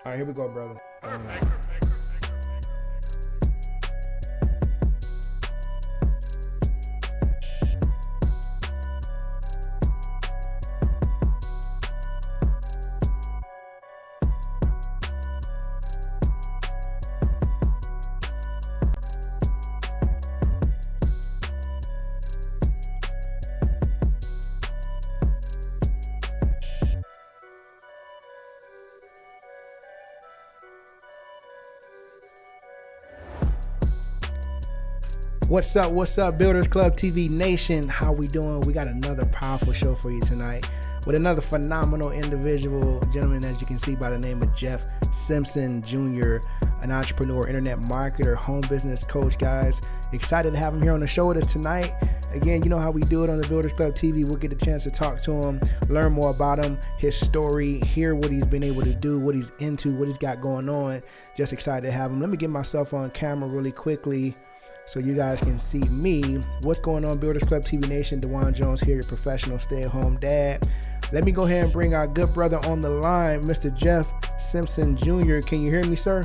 All right, here we go, brother. What's up, Builders Club TV Nation? How we doing? We got another powerful show for you tonight with another phenomenal individual, gentleman, as you can see by the name of Jeff Simpson Jr., an entrepreneur, internet marketer, home business coach, guys. Excited to have him here on the show with us tonight. Again, you know how we do it on the Builders Club TV. We'll get the chance to talk to him, learn more about him, his story, hear what he's been able to do, what he's into, what he's got going on. Just excited to have him. Let me get myself on camera really quickly so you guys can see me. What's going on, Builders Club TV Nation? DeJuan Jones here, your professional stay-at-home dad. Let me go ahead and bring our good brother on the line, Mr. Jeff Simpson Jr. Can you hear me, sir?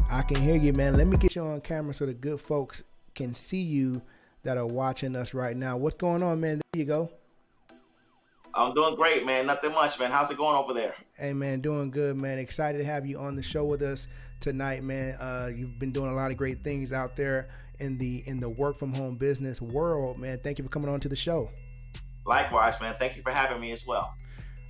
I can hear you, man. Let me get you on camera so the good folks can see you that are watching us right now. What's going on, man? There you go. I'm doing great, man. Nothing much, man. How's it going over there? Hey, man, doing good, man. Excited to have you on the show with us tonight, man. You've been doing a lot of great things out there in the work from home business world, man. Thank you for coming on to the show. Likewise, man. Thank you for having me as well.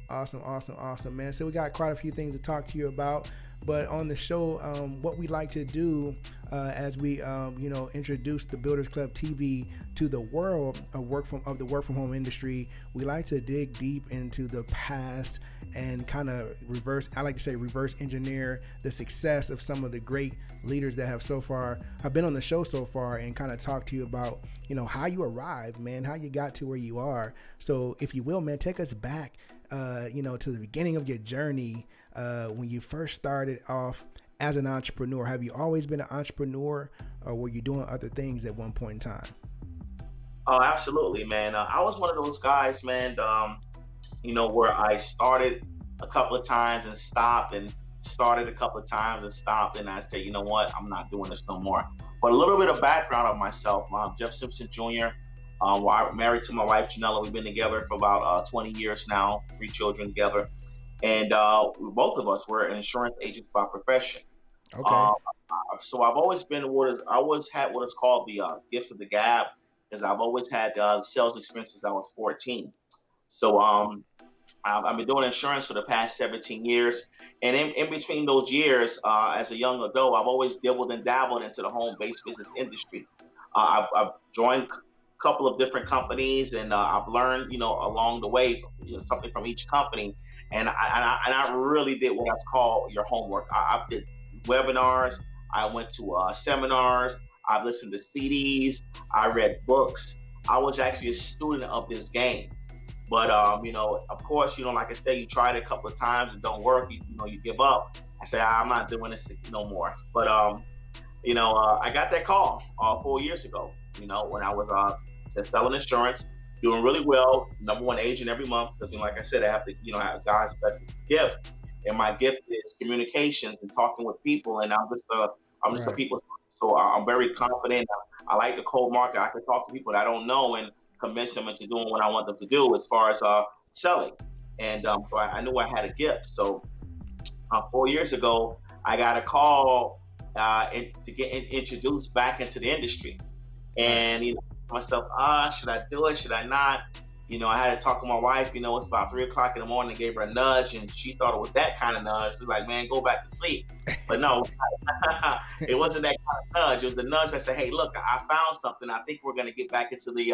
Awesome, man. So we got quite a few things to talk to you about. But on the show, what we like to do as we, introduce the Builders Club TV to the world of the work from home industry, we like to dig deep into the past and kind of reverse engineer the success of some of the great leaders that have been on the show so far, and kind of talk to you about, how you arrived, man, how you got to where you are. So if you will, man, take us back, to the beginning of your journey. When you first started off as an entrepreneur, have you always been an entrepreneur, or were you doing other things at one point in time? Oh, absolutely, man. I was one of those guys, man, where I started a couple of times and stopped, and started a couple of times and stopped. And I said, you know what, I'm not doing this no more. But a little bit of background of myself. Jeff Simpson Jr., I'm married to my wife, Janella. We've been together for about 20 years now, 3 children together. And both of us were insurance agents by profession. Okay. So I've always had what is called the gift of the gab, because I've always had sales experience since I was 14. So I've been doing insurance for the past 17 years. And in between those years, as a young adult, I've always dabbled and dabbled into the home-based business industry. I've joined a couple of different companies, and I've learned, along the way, something from each company. And I really did what I call your homework. I did webinars. I went to seminars. I've listened to CDs. I read books. I was actually a student of this game. But, of course, like I said, you try it a couple of times, it don't work. You give up. I say, I'm not doing this no more. But, I got that call 4 years ago, when I was just selling insurance, doing really well, #1 agent every month, because like I said, I have to, have God's best gift, and my gift is communications and talking with people, and I'm just a people, so I'm very confident. I like the cold market. I can talk to people that I don't know and convince them into doing what I want them to do as far as selling, and so I knew I had a gift. So 4 years ago, I got a call to get introduced back into the industry, and myself, should I do it? Should I not? I had to talk to my wife. It's about 3 o'clock in the morning. Gave her a nudge, and she thought it was that kind of nudge. She was like, "Man, go back to sleep." But no, it wasn't that kind of nudge. It was the nudge that said, "Hey, look, I found something. I think we're going to get back into the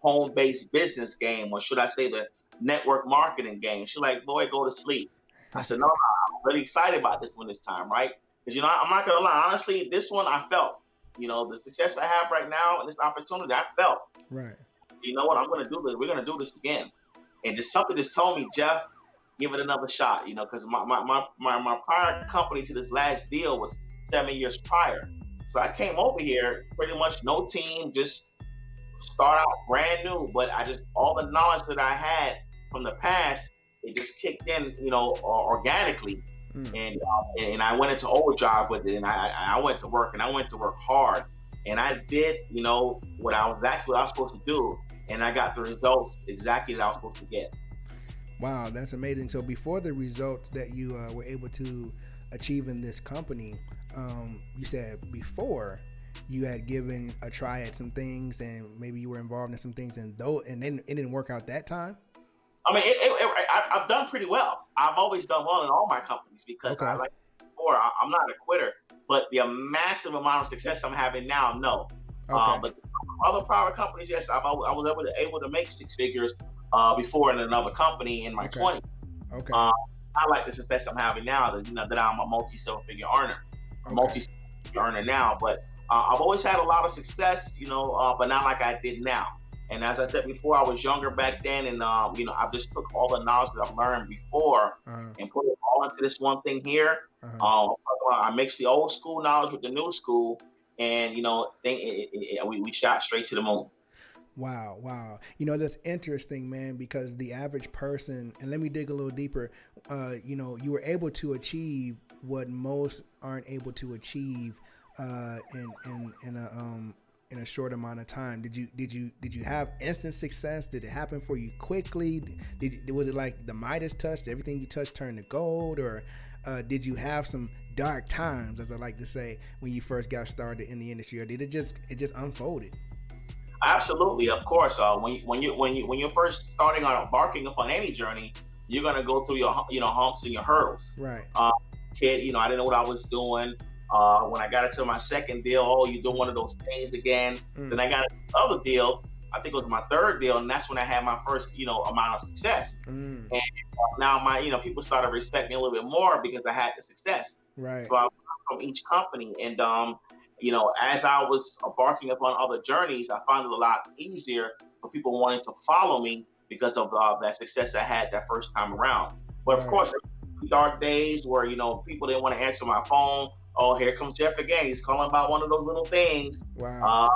home-based business game, or should I say the network marketing game." She's like, "Boy, go to sleep." I said, "No, I'm really excited about this one this time, right? Because I'm not going to lie. Honestly, this one I felt. The success I have right now and this opportunity, I felt. Right. You know what? I'm going to do this. We're going to do this again. And just something just told me, Jeff, give it another shot. Because my prior company to this last deal was 7 years prior. So I came over here pretty much no team, just start out brand new. But all the knowledge that I had from the past it just kicked in, organically. Mm. And I went into overdrive with it, and I went to work, and I went to work hard, and I did, what I was supposed to do, and I got the results exactly that I was supposed to get. Wow, that's amazing. So before the results that you were able to achieve in this company, you said before you had given a try at some things, and maybe you were involved in some things, and then it didn't work out that time. I mean, I've done pretty well. I've always done well in all my companies because Okay. before, I'm not a quitter. But the massive amount of success I'm having now, no. Okay. But other private companies, yes, I was able to make six figures before in another company in my Okay. 20s. Okay. I like the success I'm having now that I'm a multi-seven-figure earner, Okay. multi-figure earner now. But I've always had a lot of success, but not like I did now. And as I said before, I was younger back then, and I just took all the knowledge that I've learned before and put it all into this one thing here. I mixed the old school knowledge with the new school, and we shot straight to the moon. Wow. That's interesting, man, because the average person, and let me dig a little deeper, you were able to achieve what most aren't able to achieve in a short amount of time. Did you have instant success? Did it happen for you quickly? Was it like the Midas touch? Everything you touched turned to gold? Or did you have some dark times, as I like to say, when you first got started in the industry? Or did it just unfolded? Absolutely, of course. When you're first starting on embarking upon any journey, you're gonna go through your humps and your hurdles. Right. Kid, I didn't know what I was doing. When I got into my second deal, you're doing one of those things again. Then I got another deal. I think it was my third deal, and that's when I had my first, amount of success. And now people started respecting me a little bit more because I had the success. Right. So I learned from each company, and as I was embarking upon other journeys, I found it a lot easier for people wanting to follow me because of that success I had that first time around. But of course, dark days where people didn't want to answer my phone. Oh, here comes Jeff again. He's calling about one of those little things. Wow.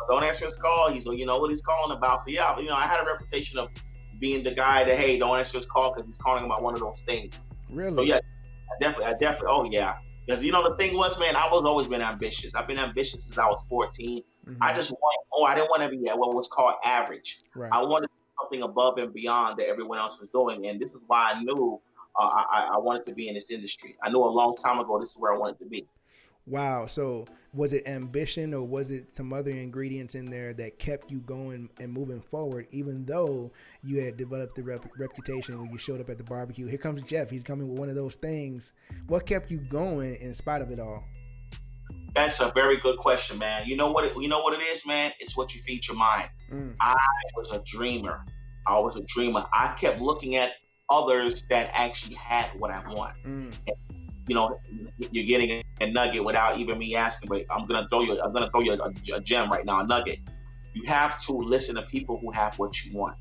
Don't answer his call. He's what he's calling about. So yeah, I had a reputation of being the guy that, hey, don't answer his call because he's calling about one of those things. Really? So yeah, I definitely. Oh yeah, because the thing was, man, I was always been ambitious. I've been ambitious since I was 14. I just I didn't want to be at what was called average. Right. I wanted something above and beyond that everyone else was doing, and this is why I knew I wanted to be in this industry. I knew a long time ago this is where I wanted to be. Wow. So was it ambition, or was it some other ingredients in there that kept you going and moving forward, even though you had developed the reputation when you showed up at the barbecue? Here comes Jeff. He's coming with one of those things. What kept you going in spite of it all? That's a very good question, man. You know what it is, man? It's what you feed your mind. I was a dreamer. I kept looking at others that actually had what I want. And, you're getting a nugget without even me asking, but I'm gonna throw you a gem right now, a nugget. You have to listen to people who have what you want.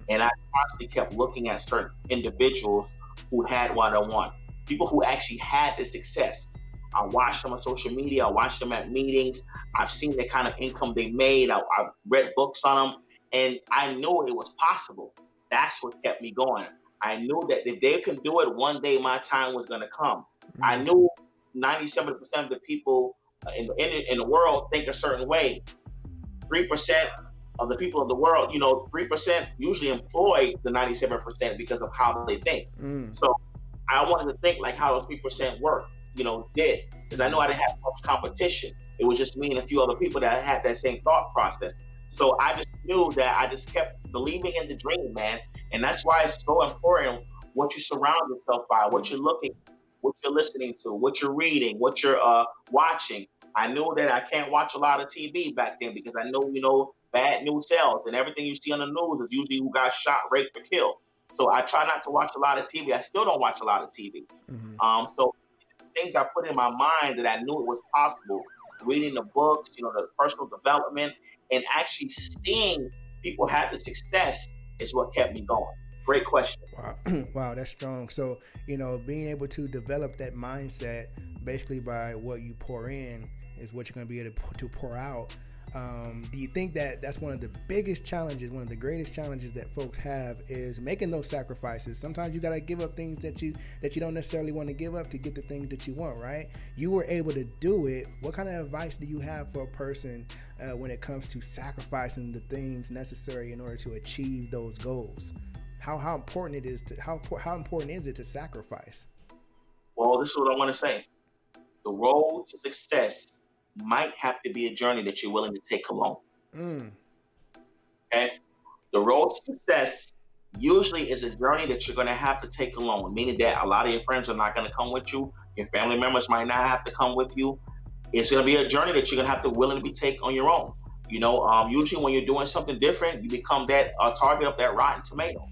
And I constantly kept looking at certain individuals who had what I want. People who actually had the success. I watched them on social media. I watched them at meetings. I've seen the kind of income they made. I've read books on them, and I knew it was possible. That's what kept me going. I knew that if they can do it, one day my time was going to come. I knew 97% of the people in the world think a certain way. 3% of the people of the world, 3% usually employ the 97% because of how they think. So I wanted to think like how those 3% work, did, because I know I didn't have much competition. It was just me and a few other people that had that same thought process. So I just knew that I just kept believing in the dream, man. And that's why it's so important what you surround yourself by, what you're looking, what you're listening to, what you're reading, what you're watching. I knew that I can't watch a lot of TV back then because I know, bad news sells, and everything you see on the news is usually who got shot, raped, or killed. So I try not to watch a lot of TV. I still don't watch a lot of TV. So things I put in my mind that I knew it was possible, reading the books, the personal development, and actually seeing people have the success is what kept me going. Great question. Wow, that's strong. So, being able to develop that mindset basically by what you pour in is what you're going to be able to pour out. Do you think that that's one of the biggest challenges, one of the greatest challenges that folks have is making those sacrifices? Sometimes you gotta give up things that you don't necessarily want to give up to get the things that you want, right? You were able to do it. What kind of advice do you have for a person when it comes to sacrificing the things necessary in order to achieve those goals? How important it is to how important is it to sacrifice? Well, this is what I want to say. The road to success might have to be a journey that you're willing to take alone. Mm. Okay? The road to success usually is a journey that you're going to have to take alone, meaning that a lot of your friends are not going to come with you. Your family members might not have to come with you. It's going to be a journey that you're going to have to willing to be take on your own. Usually when you're doing something different, you become that target of that rotten tomato.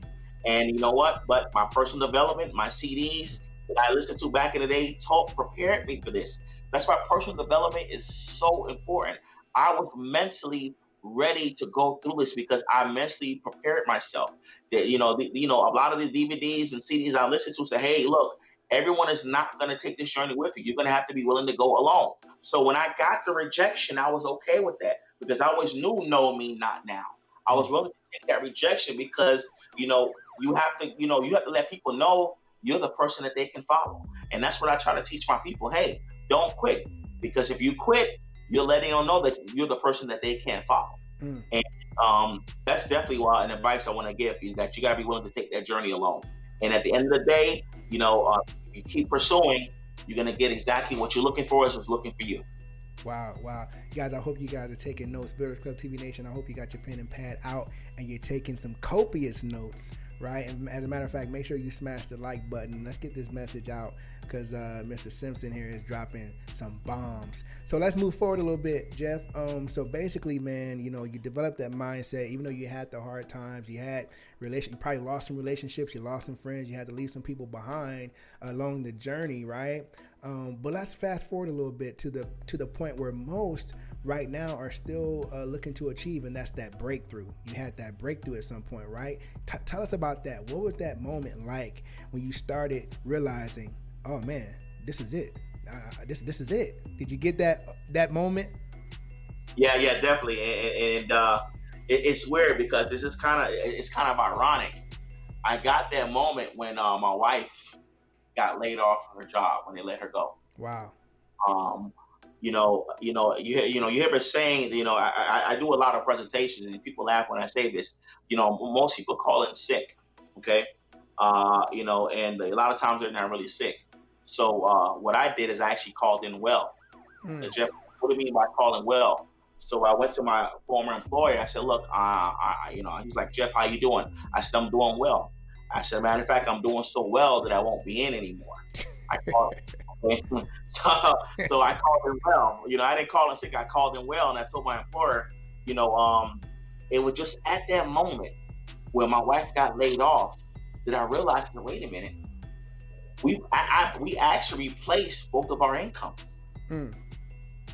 And you know what? But my personal development, my CDs that I listened to back in the day, prepared me for this. That's why personal development is so important. I was mentally ready to go through this because I mentally prepared myself. That a lot of the DVDs and CDs I listened to say, "Hey, look, everyone is not going to take this journey with you. You're going to have to be willing to go alone." So when I got the rejection, I was okay with that because I always knew no mean not now. I was willing to take that rejection because you have to let people know you're the person that they can follow. And that's what I try to teach my people. Hey, don't quit. Because if you quit, you're letting them know that you're the person that they can't follow. Mm. And that's definitely an advice I want to give you, that you got to be willing to take that journey alone. And at the end of the day, if you keep pursuing, you're going to get exactly what you're looking for is what's looking for you. Wow. Guys, I hope you guys are taking notes. Builders Club TV Nation, I hope you got your pen and pad out and you're taking some copious notes, right? And as a matter of fact, make sure you smash the like button. Let's get this message out because Mr. Simpson here is dropping some bombs. So let's move forward a little bit, Jeff. So basically, man, you developed that mindset, even though you had the hard times, you probably lost some relationships, you lost some friends, you had to leave some people behind along the journey, right? But let's fast forward a little bit to the point where most right now are still looking to achieve, and that's that breakthrough. You had that breakthrough at some point, right? Tell us about that. What was that moment like when you started realizing, oh man, this is it. This is it. Did you get that moment? Yeah, definitely. And it's weird because it's kind of ironic. I got that moment when my wife got laid off from her job when they let her go. Wow. You hear me saying, I do a lot of presentations and people laugh when I say this. Most people call it sick. Okay. And a lot of times they're not really sick. So what I did is I actually called in well. Jeff, what do you mean by calling well? So I went to my former employer. I said, look, he's like, Jeff, how you doing? I said, I'm doing well. I said, matter of fact, I'm doing so well that I won't be in anymore. I called, okay? so I called in well. I didn't call in sick. I called in well, and I told my employer, it was just at that moment when my wife got laid off that I realized, wait a minute, we actually replaced both of our incomes. And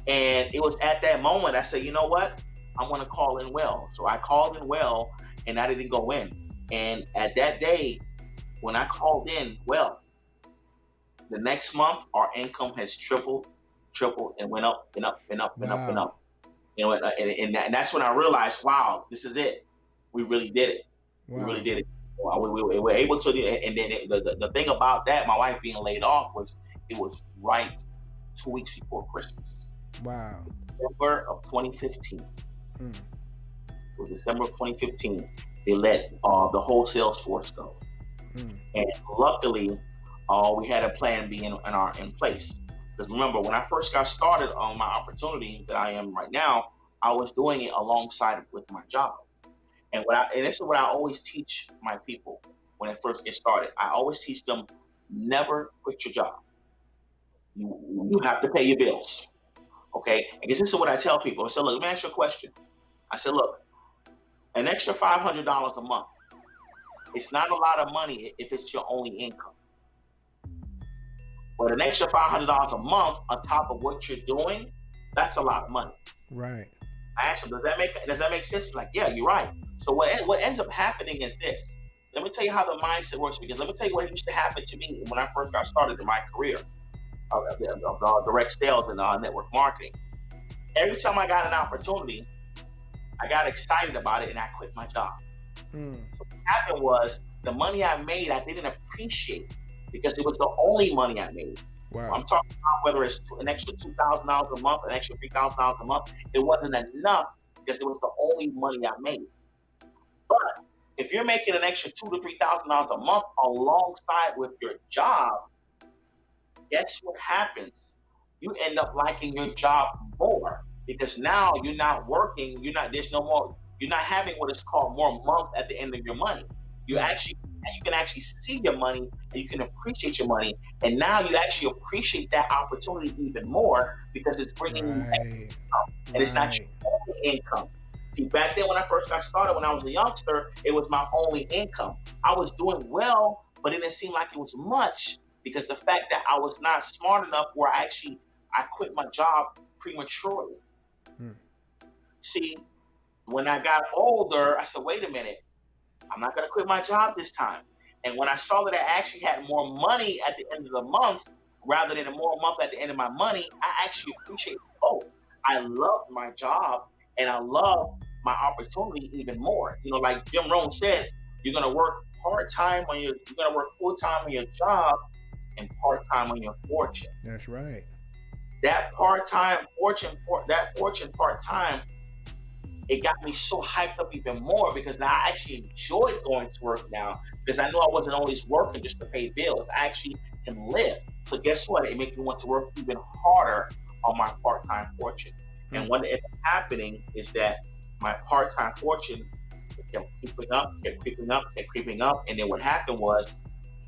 it was at that moment I said, you know what? I'm going to call in well. So I called in well, and I didn't go in. And at that day, when I called in well, the next month our income has tripled, and went up and up and up and up and up. And that's when I realized, wow, this is it. We really did it. Wow. We really did it. We were able to. And then the thing about that, my wife being laid off, was it was right 2 weeks before Christmas. Wow. December of 2015. It was December of 2015. They let the whole sales force go. And luckily, we had a plan B in place. Because remember, when I first got started on my opportunity that I am right now, I was doing it alongside with my job. And this is what I always teach my people when I first get started. I always teach them, never quit your job. You have to pay your bills. Okay? Because this is what I tell people. I said, look, let me ask you a question. I said, look, an extra $500 a month, it's not a lot of money if it's your only income. But an extra $500 a month on top of what you're doing, that's a lot of money. Right. I asked him, does that make sense? He's like, yeah, you're right. So what ends up happening is this. Let me tell you how the mindset works, because let me tell you what used to happen to me when I first got started in my career of direct sales and network marketing. Every time I got an opportunity, I got excited about it and I quit my job. Mm. So what happened was the money I made, I didn't appreciate because it was the only money I made. Wow. I'm talking about whether it's an extra $2,000 a month, an extra $3,000 a month. It wasn't enough because it was the only money I made. But if you're making an extra $2,000 to $3,000 a month alongside with your job, guess what happens? You end up liking your job more because now you're not working. There's no more. You're not having what is called more month at the end of your money. You can actually see your money and you can appreciate your money. And now you actually appreciate that opportunity even more because it's bringing you income. And it's not your only income. See, back then when I first got started, when I was a youngster, it was my only income. I was doing well, but it didn't seem like it was much because the fact that I was not smart enough where I quit my job prematurely. See, when I got older, I said, wait a minute, I'm not going to quit my job this time. And when I saw that I actually had more money at the end of the month rather than more month at the end of my money, I actually appreciated both. I loved my job and I love my opportunity even more. Like Jim Rohn said, you're going to work part-time you're going to work full-time on your job and part-time on your fortune. That's right. That part-time fortune, part-time, it got me so hyped up even more because now I actually enjoyed going to work now because I know I wasn't always working just to pay bills. I actually can live. So guess what? It made me want to work even harder on my part-time fortune. And what ended up happening is that my part-time fortune kept creeping up. And then what happened was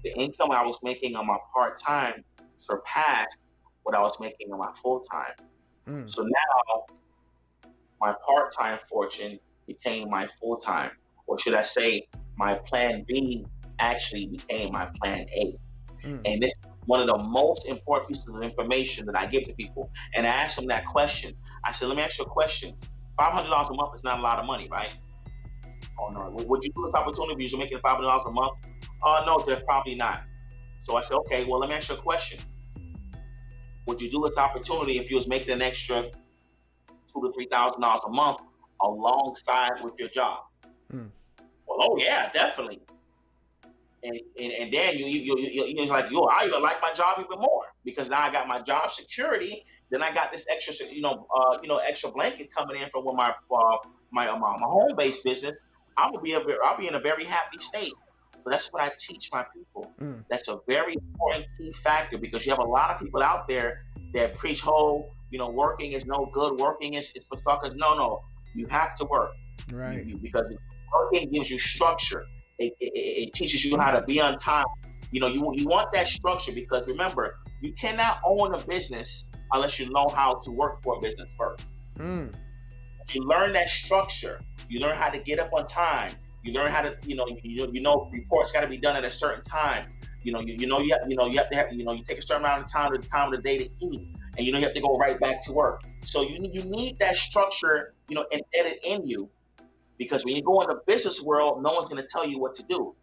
the income I was making on my part-time surpassed what I was making on my full-time. So now my part-time fortune became my full-time, or should I say my plan B actually became my plan A. And this is one of the most important pieces of information that I give to people. And I asked them that question. I said, let me ask you a question. $500 a month is not a lot of money, right? Oh no, would you do this opportunity if you're making $500 a month? Oh no, Jeff, probably not. So I said, okay, well, let me ask you a question. Would you do this opportunity if you was making an extra $2,000 to $3,000 a month alongside with your job? Well, oh yeah, definitely. And then you're like, I even like my job even more because now I got my job security. Then I got this extra, extra blanket coming in from my home-based business. I'll be in a very happy state. But that's what I teach my people. That's a very important key factor because you have a lot of people out there that preach, working is no good. Working is for suckers. No, you have to work. Right. Because working gives you structure. It teaches you how to be on time. You want that structure because remember, you cannot own a business unless you know how to work for a business first. You learn that structure. You learn how to get up on time. You learn how to, reports got to be done at a certain time. You have to have, you take a certain amount of time of the day to eat, and you have to go right back to work. So you need that structure, embedded in you, because when you go in the business world, no one's going to tell you what to do,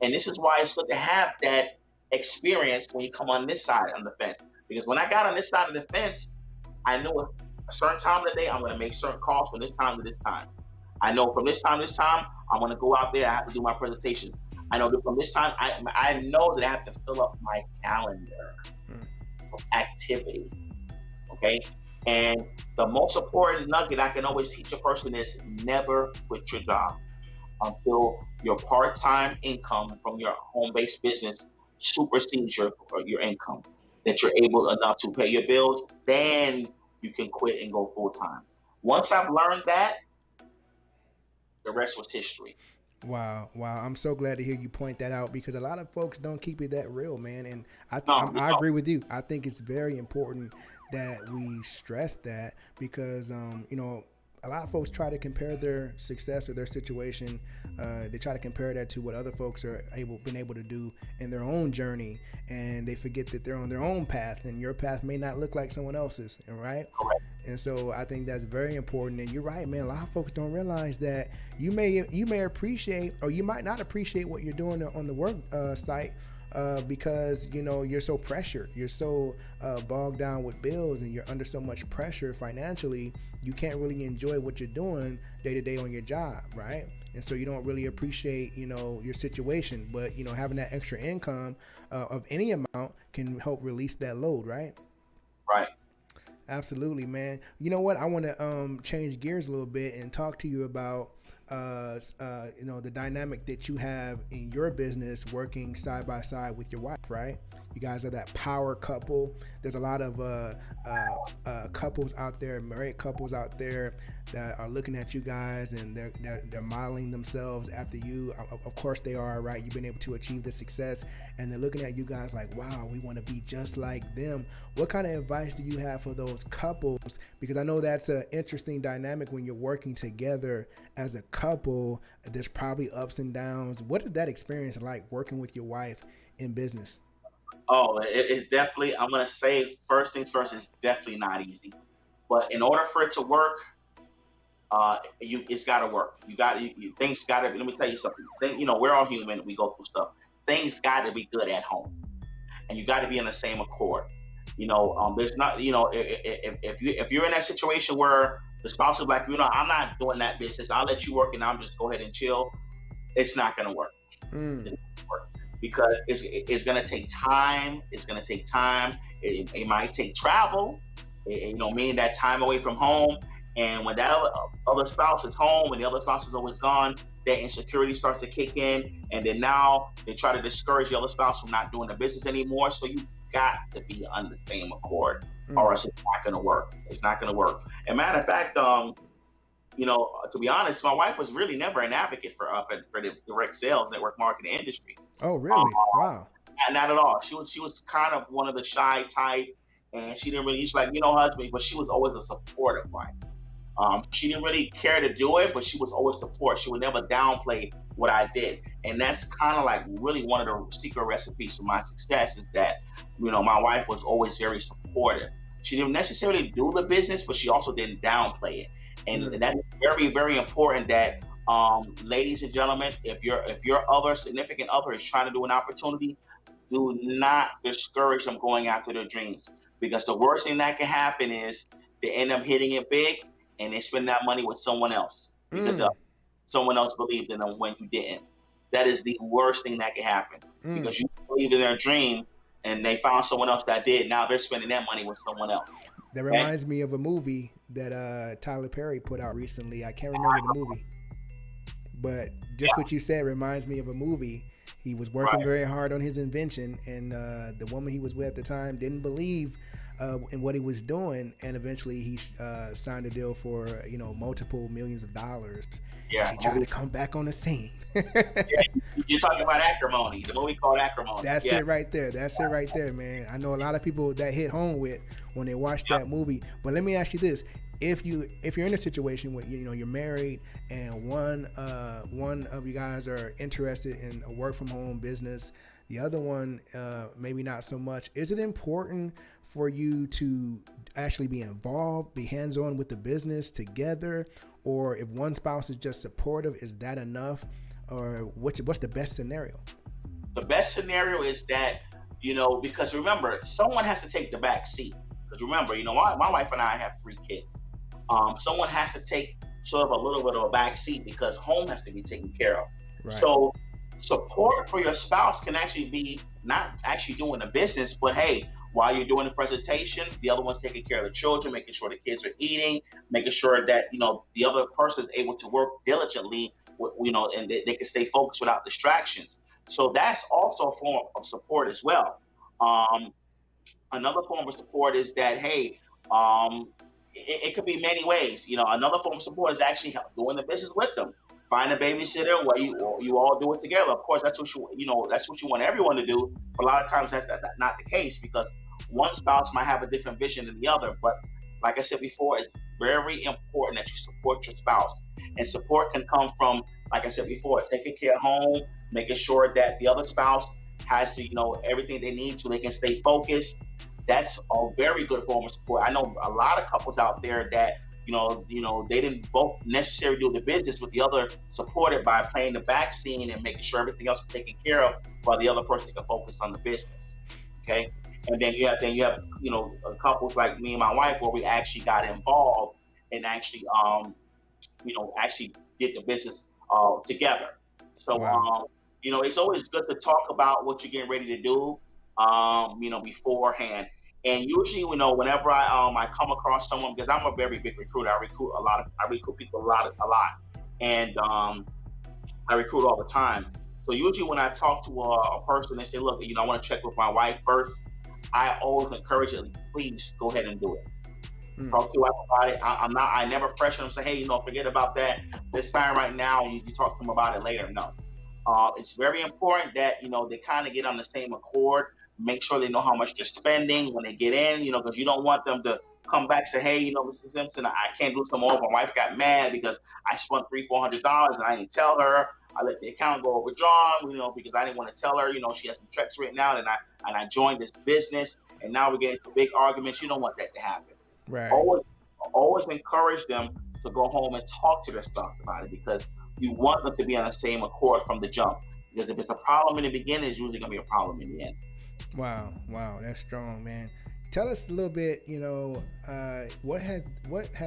and this is why it's good to have that experience when you come on this side on the fence. Because when I got on this side of the fence, I knew at a certain time of the day I'm going to make certain calls from this time to this time. I know from this time to this time, I'm going to go out there. I have to do my presentations. I know that from this time, I know that I have to fill up my calendar of activity. Okay? And the most important nugget I can always teach a person is never quit your job until your part-time income from your home-based business supersedes your income, that you're able enough to pay your bills. Then you can quit and go full-time. Once I've learned that, the rest was history. Wow. I'm so glad to hear you point that out because a lot of folks don't keep it that real, man. And I agree with you. I think it's very important that we stress that because, a lot of folks try to compare their success or their situation. They try to compare that to what other folks are been able to do in their own journey, and they forget that they're on their own path, and your path may not look like someone else's, right? Correct. And so I think that's very important. And you're right, man. A lot of folks don't realize that you may appreciate, or you might not appreciate what you're doing on the work site because you're so pressured, you're so bogged down with bills, and you're under so much pressure financially. You can't really enjoy what you're doing day to day on your job, right? And so you don't really appreciate your situation. But having that extra income of any amount can help release that load, right? Right. Absolutely, man. You know what? I want to change gears a little bit and talk to you about the dynamic that you have in your business, working side by side with your wife, right? You guys are that power couple. There's a lot of couples out there, married couples out there, that are looking at you guys, and they're modeling themselves after you. Of course they are, right? You've been able to achieve the success, and they're looking at you guys like, wow, we want to be just like them. What kind of advice do you have for those couples? Because I know that's an interesting dynamic when you're working together as a couple. There's probably ups and downs. What is that experience like, working with your wife in business? Oh, it's definitely, I'm going to say first things first, it's definitely not easy. But in order for it to work, it's got to work. Things got to, let me tell you something. We're all human. We go through stuff. Things got to be good at home. And you got to be in the same accord. There's not, if you're in that situation where the spouse is like, I'm not doing that business, I'll let you work and I'm just go ahead and chill, it's not going to work. Mm. It's not gonna work. Because it's going to take time. It's going to take time. It might take travel, meaning that time away from home. And when that other spouse is home and the other spouse is always gone, that insecurity starts to kick in. And then now they try to discourage the other spouse from not doing the business anymore. So you got to be on the same accord, or else it's not going to work. It's not going to work. And matter of fact, to be honest, my wife was really never an advocate for the direct sales network marketing industry. Oh, really? Wow. Not at all. She was kind of one of the shy type, and she didn't really. She's like, husband, but she was always a supportive wife. She didn't really care to do it, but she was always support. She would never downplay what I did, and that's kind of like really one of the secret recipes for my success is that, my wife was always very supportive. She didn't necessarily do the business, but she also didn't downplay it, and that's very, very important. That ladies and gentlemen, if your other significant other is trying to do an opportunity, do not discourage them going after their dreams, because the worst thing that can happen is they end up hitting it big and they spend that money with someone else because someone else believed in them when you didn't. That is the worst thing that can happen, because you believed in their dream and they found someone else that did. Now they're spending that money with someone else. That reminds me of a movie that Tyler Perry put out recently. I can't remember the movie, but just what you said reminds me of a movie. He was working very hard on his invention, and the woman he was with at the time didn't believe in what he was doing, and eventually he signed a deal for multiple millions of dollars. Yeah, he tried to come back on the scene. You're talking about Acrimony, the movie called Acrimony. That's it right there. That's it right there, man. I know a lot of people that hit home with when they watch that movie. But let me ask you this: if you're in a situation where you're married and one of you guys are interested in a work from home business, the other one maybe not so much, is it important for you to actually be involved, be hands-on with the business together? Or if one spouse is just supportive, is that enough? Or what's the best scenario? The best scenario is that, because remember, someone has to take the back seat. Because remember, my wife and I have 3 kids. Someone has to take sort of a little bit of a back seat because home has to be taken care of. Right. So support for your spouse can actually be not actually doing the business, but hey, while you're doing the presentation, the other one's taking care of the children, making sure the kids are eating, making sure that, the other person is able to work diligently, and they can stay focused without distractions. So that's also a form of support as well. Another form of support is that, hey, it could be many ways. Another form of support is actually doing the business with them. Find a babysitter where you all do it together. Of course, that's what you want everyone to do. But a lot of times that's not the case, because one spouse might have a different vision than the other. But like I said before, it's very important that you support your spouse. And support can come from, like I said before, taking care of home, making sure that the other spouse has everything they need so they can stay focused. That's a very good form of support. I know a lot of couples out there that They didn't both necessarily do the business, but the other supported by playing the back scene and making sure everything else is taken care of, while the other person can focus on the business. Okay, and then you have couples like me and my wife where we actually got involved and actually did the business together. So, Wow. it's always good to talk about what you're getting ready to do, beforehand. And usually, whenever I come across someone, because I'm a very big recruiter, I recruit people a lot, and I recruit all the time. So usually, when I talk to a person and say, look, I want to check with my wife first, I always encourage it. Please go ahead and do it. Mm. Talk to us about it. I never pressure them. Say, hey, forget about that this time right now. You talk to them about it later. No, it's very important that they kind of get on the same accord. Make sure they know how much they're spending when they get in. Because you don't want them to come back and say, hey, Mr. Simpson, I can't do some more. My wife got mad because I spent $300-400 and I didn't tell her. I let the account go overdrawn, because I didn't want to tell her. She has some checks written out, and I joined this business, and now we're getting into big arguments. You don't want that to happen. Right. Always encourage them to go home and talk to their spouse about it, because you want them to be on the same accord from the jump. Because if it's a problem in the beginning, it's usually going to be a problem in the end. Wow, that's strong, man. Tell us a little bit, what has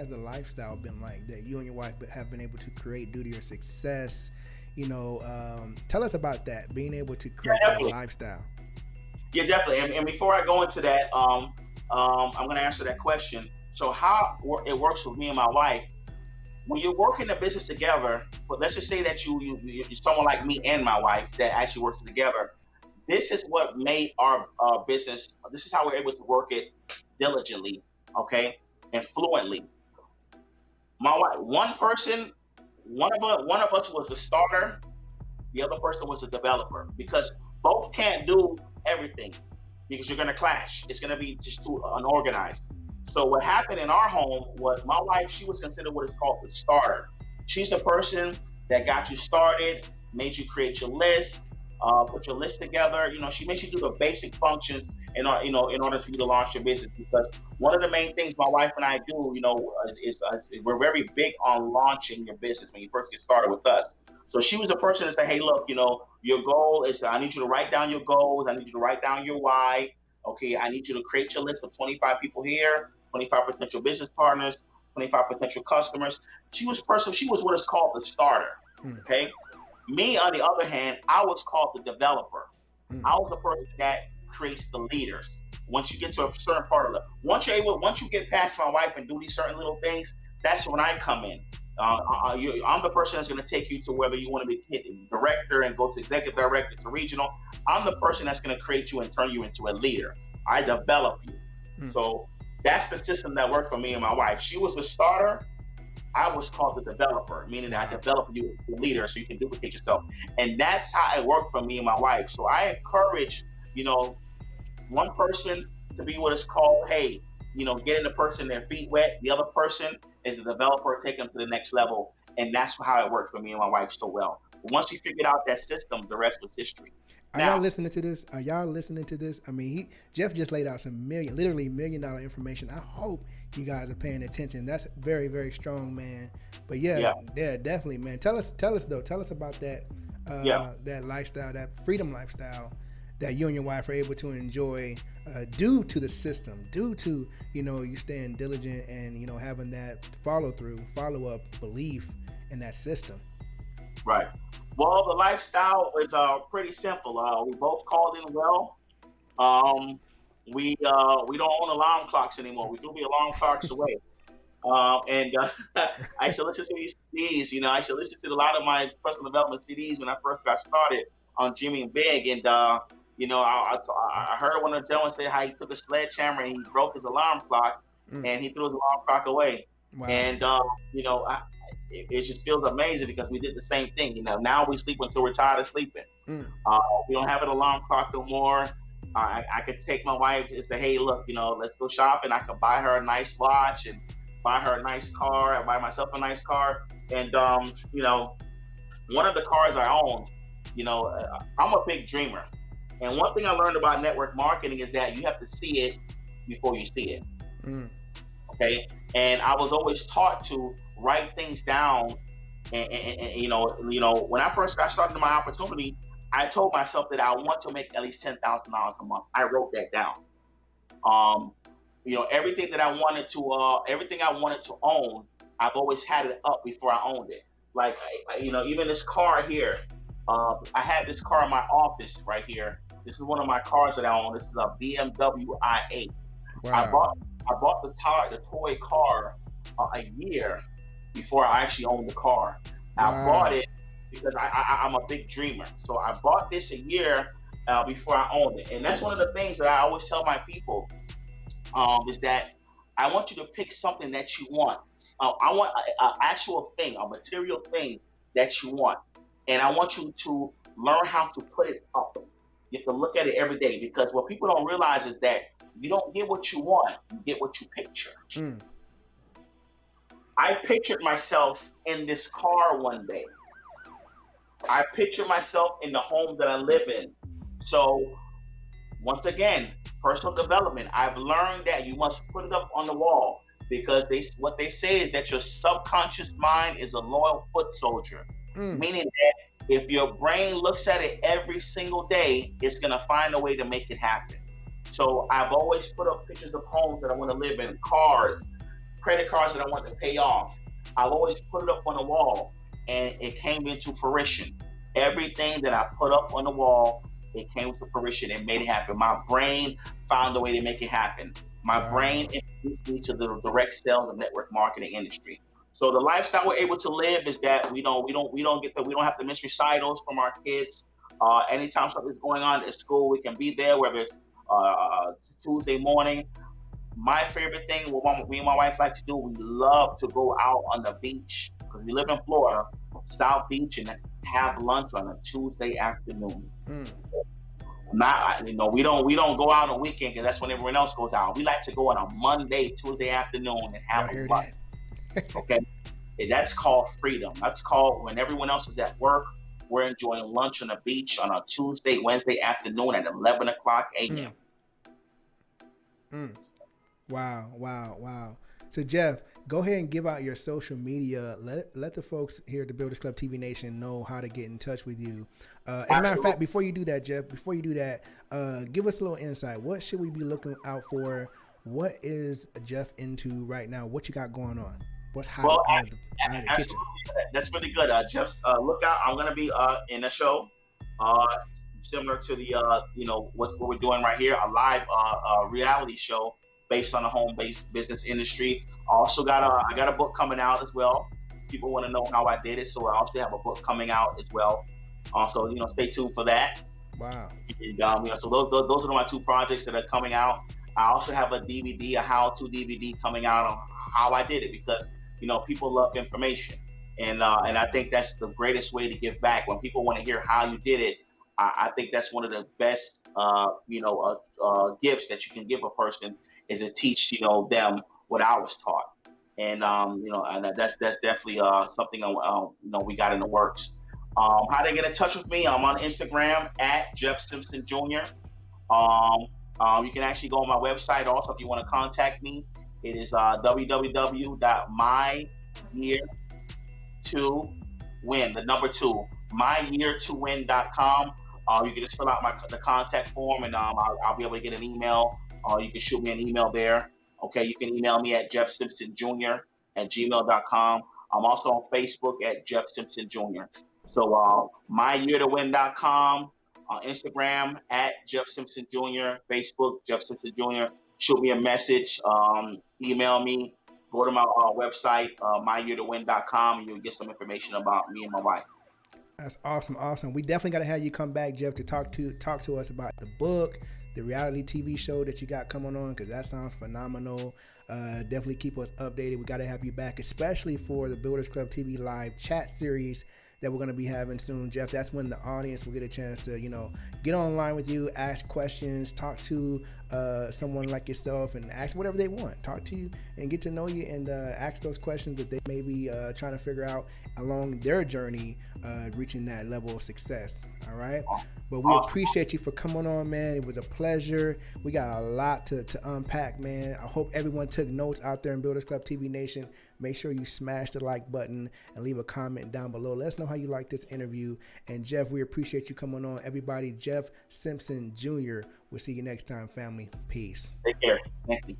the lifestyle been like that you and your wife have been able to create due to your success? Tell us about that, being able to create that lifestyle. Yeah, definitely. And before I go into that, I'm going to answer that question. So how it works with me and my wife, when you're working the business together, but let's just say that you're someone like me and my wife that actually works together. This is what made our business. This is how we're able to work it diligently, okay, and fluently. My wife, one of us was the starter, the other person was the developer, because both can't do everything, because you're going to clash. It's going to be just too unorganized. So what happened in our home was my wife, she was considered what is called the starter. She's the person that got you started, made you create your list, put your list together. She makes you do the basic functions in order for you to launch your business. Because one of the main things my wife and I do, is we're very big on launching your business when you first get started with us. So she was the person to say, hey, look, your goal is, I need you to write down your goals. I need you to write down your why. Okay, I need you to create your list of 25 people here, 25 potential business partners, 25 potential customers. She was what is called the starter. Okay. Me, on the other hand, I was called the developer. I was the person that creates the leaders. Once you get to a certain part of it, once you get past my wife and do these certain little things, that's when I come in. I'm the person that's going to take you to whether you want to be director and go to executive director to regional. I'm the person that's going to create you and turn you into a leader. I develop you. So that's the system that worked for me and my wife. She was the starter. I was called the developer, meaning that I developed you as a leader so you can duplicate yourself. And that's how it worked for me and my wife. So I encourage, one person to be what is called, hey, getting the person their feet wet. The other person is the developer, taking them to the next level. And that's how it worked for me and my wife so well. But once you figured out that system, the rest was history. Are y'all listening to this? I mean, Jeff just laid out some literally $1 million information. I hope you guys are paying attention. That's very, very strong, man. But yeah, definitely, man. Tell us about that, that lifestyle, that freedom lifestyle that you and your wife are able to enjoy due to the system, due to, you staying diligent and, having that follow up belief in that system. Right. Well, the lifestyle is pretty simple. We both called in well. We don't own alarm clocks anymore. We threw the alarm clocks away. I used to listen to these CDs. I used to listen to a lot of my personal development CDs when I first got started on Jimmy and Big. And I heard one of the gentlemen say how he took a sledgehammer and he broke his alarm clock and he threw his alarm clock away. Wow. And it just feels amazing because we did the same thing. Now we sleep until we're tired of sleeping. We don't have an alarm clock no more. I could take my wife and say, hey, look, let's go shopping. I could buy her a nice watch and buy her a nice car. I buy myself a nice car. And, one of the cars I owned, I'm a big dreamer. And one thing I learned about network marketing is that you have to see it before you see it. Okay. And I was always taught to write things down. And when I first got started in my opportunity, I told myself that I want to make at least $10,000 a month. I wrote that down. Um, everything that I wanted to, everything I wanted to own, I've always had it up before I owned it. Like, even this car here, I had this car in my office right here. This is one of my cars that I own. This is a BMW i8. I Wow. bought I bought the toy car a year before I actually owned the car. I bought Wow. it because I'm a big dreamer. So I bought this a year before I owned it, and that's one of the things that I always tell my people, is that I want you to pick something that you want. I want an actual thing, a material thing that you want, and I want you to learn how to put it up. You have to look at it every day, because what people don't realize is that you don't get what you want, you get what you picture. Mm. I pictured myself in this car one day. I pictured myself in the home that I live in. So once again, personal development. I've learned that you must put it up on the wall, because what they say is that your subconscious mind is a loyal foot soldier, Mm. meaning that if your brain looks at it every single day, it's gonna find a way to make it happen. So I've always put up pictures of homes that I want to live in, cars, credit cards that I want to pay off. I've always put it up on the wall, and it came into fruition. Everything that I put up on the wall, it came to fruition and made it happen. My brain found a way to make it happen. My brain Wow. introduced me to the direct sales and network marketing industry. So the lifestyle we're able to live is that we don't have to miss recitals from our kids. Anytime something's going on at school, we can be there, whether it's Tuesday morning. My favorite thing, what me and my wife like to do, we love to go out on the beach, because we live in Florida, South Beach, and have lunch on a Tuesday afternoon. Mm. Not, we don't go out on a weekend, because that's when everyone else goes out. We like to go on a Monday, Tuesday afternoon and Y'all have hear lunch. that? Okay, and that's called freedom. That's called when everyone else is at work. We're enjoying lunch on the beach on a Tuesday, Wednesday afternoon at 11 o'clock Mm. a.m. Mm. Wow, wow, wow. So Jeff, go ahead and give out your social media. Let the folks here at the Builders Club TV Nation know how to get in touch with you. As a matter of fact, before you do that, Jeff, give us a little insight. What should we be looking out for? What is Jeff into right now? What you got going on? What's hot Well, out of the kitchen? absolutely, that's really good. Just look out. I'm gonna be in a show, similar to the what we're doing right here, a live reality show based on the home-based business industry. I got a book coming out as well. People want to know how I did it, so I also have a book coming out as well. Also, stay tuned for that. Wow. And so those are my two projects that are coming out. I also have a DVD, a how-to DVD coming out on how I did it, because people love information, and I think that's the greatest way to give back. When people want to hear how you did it, I think that's one of the best gifts that you can give a person, is to teach them what I was taught, and that's definitely something we got in the works. How they get in touch with me? I'm on Instagram at Jeff Simpson Jr. Um, you can actually go on my website also if you want to contact me. It is www.myyear2win, the number two, myyear2win.com. You can just fill out the contact form, and I'll be able to get an email. You can shoot me an email there. Okay, you can email me at jeffsimpsonjr@gmail.com. I'm also on Facebook at Jeff Simpson Jr. So myyear2win.com, Instagram at Jeff Simpson Jr., Facebook Jeff Simpson Jr. Shoot me a message, email me, go to my website, myyear2win.com, and you'll get some information about me and my wife. That's awesome, awesome. We definitely got to have you come back, Jeff, to talk to us about the book, the reality TV show that you got coming on, because that sounds phenomenal. Definitely keep us updated. We got to have you back, especially for the Builders Club TV live chat series that we're going to be having soon, Jeff. That's when the audience will get a chance to, get online with you, ask questions, talk to someone like yourself, and ask whatever they want. Talk to you and get to know you, and ask those questions that they may be trying to figure out along their journey, reaching that level of success. All right. But we appreciate you for coming on, man. It was a pleasure. We got a lot to unpack, man. I hope everyone took notes out there in Builders Club TV Nation. Make sure you smash the like button and leave a comment down below. Let us know how you like this interview. And Jeff, we appreciate you coming on. Everybody, Jeff Simpson Jr. We'll see you next time, family. Peace. Take care. Thank you.